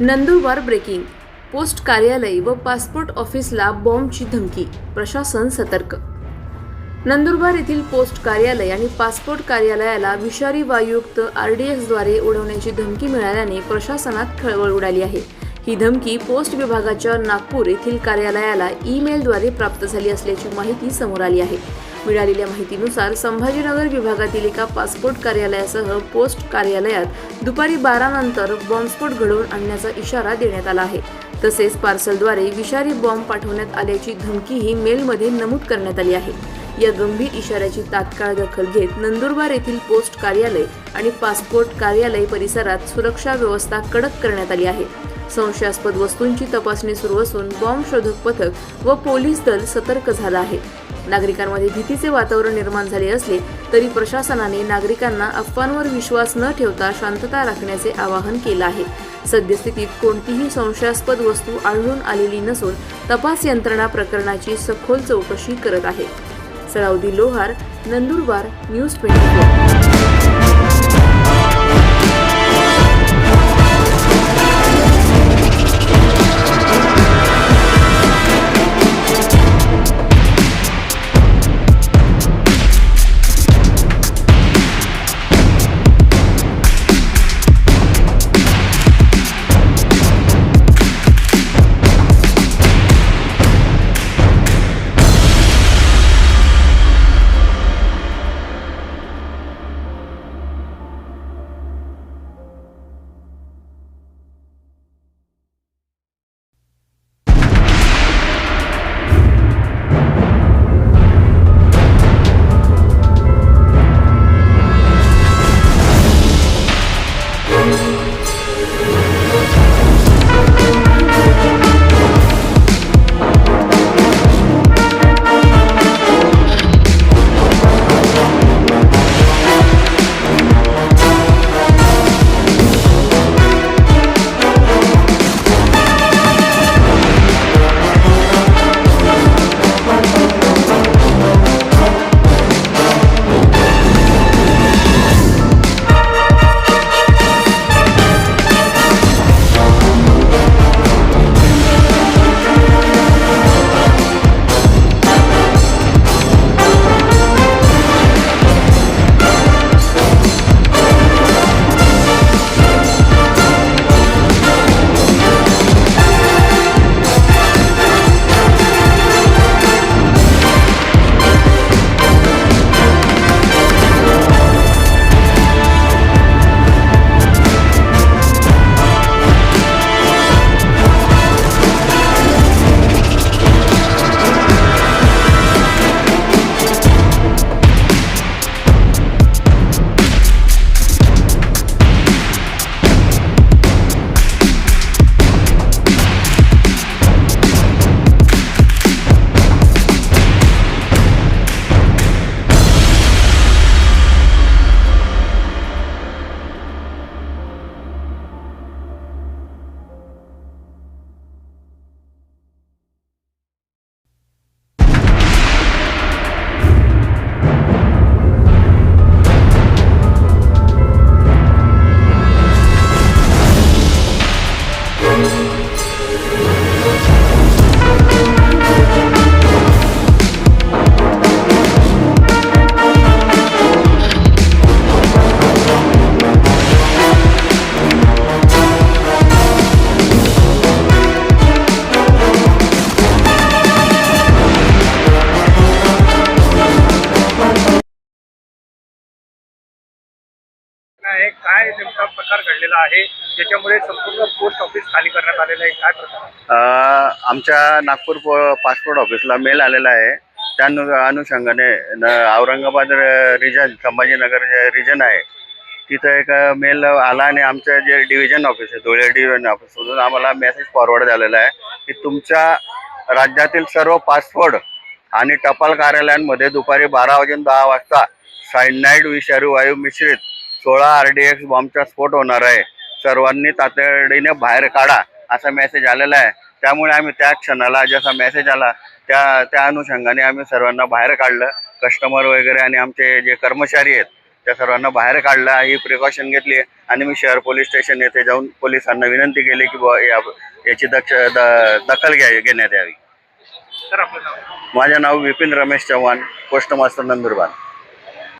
Nandurbar breaking. Post कार्यालय व passport ऑफिसला बॉम्बची धमकी, प्रशासन सतर्क. नंदुरबार येथील पोस्ट कार्यालय आणि पासपोर्ट कार्यालयाला विषारी वायुयुक्त RDXद्वारे उडवण्याची धमकी मिळाल्याने प्रशासनात खळबळ उडाली आहे. ही धमकी पोस्ट विभागाच्या नागपूर येथील कार्यालयाला ईमेलद्वारे प्राप्त झाली असल्याची माहिती समोर आली आहे. मिळालेल्या माहितीनुसार संभाजीनगर विभागातील एका पासपोर्ट कार्यालयासह पोस्ट कार्यालयात दुपारी 12 नंतर बॉम्बस्फोट घडवून आणण्याचा इशारा देण्यात आला आहे. तसेच पार्सलद्वारे विषारी बॉम्ब पाठवण्यात आल्याची धमकीही मेलमध्ये नमूद करण्यात आली आहे. या गंभीर इशाऱ्याची तात्काळ दखल घेत नंदुरबार येथील पोस्ट कार्यालय आणि पासपोर्ट कार्यालय परिसरात सुरक्षा व्यवस्था कडक करण्यात आली आहे. संशयास्पद वस्तूंची तपासणी सुरू असून बॉम्ब शोधक पथक व पोलीस दल सतर्क झालं आहे. नागरिकांमध्ये भीतीचे वातावरण निर्माण झाले असले तरी प्रशासनाने नागरिकांना अफवांवर विश्वास न ठेवता शांतता राखण्याचे आवाहन केलं आहे. सद्यस्थितीत कोणतीही संशयास्पद वस्तू आढळून आलेली नसून तपास यंत्रणा प्रकरणाची सखोल चौकशी करत आहे. सलाउद्दीन लोहार, नंदुरबार, न्यूज 24. आहे काय नेमका प्रकार घडलेला आहे ज्याच्यामुळे संपूर्ण पोस्ट ऑफिस खाली करण्यात आलेलं आहे, काय प्रकार? आमच्या नागपूर पासपोर्ट ऑफिसला मेल आलेला आहे. त्या अनुषंगाने औरंगाबाद रिजन, संभाजीनगर जे रिजन आहे तिथं एक मेल आला आणि आमचं जे डिव्हिजन ऑफिस आहे, धुळे डिव्हिजन ऑफिसमधून आम्हाला मेसेज फॉरवर्ड झालेला आहे की तुमच्या राज्यातील सर्व पासपोर्ट आणि टपाल कार्यालयांमध्ये दुपारी 12 वाजून 10 वाजता सायनाइड विषारी वायू मिश्रित 16 RDX बॉम्बचा स्फोट होणार आहे. सर्वांनी तातडीने बाहेर काढा असा मेसेज आलेला आहे. त्यामुळे आम्ही त्या क्षणाला जसा मेसेज आला त्या अनुषंगाने आम्ही सर्वांना बाहेर काढलं. कस्टमर वगैरे आणि आमचे जे कर्मचारी आहेत त्या सर्वांना बाहेर काढला, ही प्रिकॉशन घेतली आणि मी शहर पोलीस स्टेशन येथे जाऊन पोलिसांना विनंती केली की याची दखल घेण्यात यावी. तर आपलं नाव? माझे नाव विपिन रमेश चव्हाण, पोस्ट मास्टर नंदुरबार.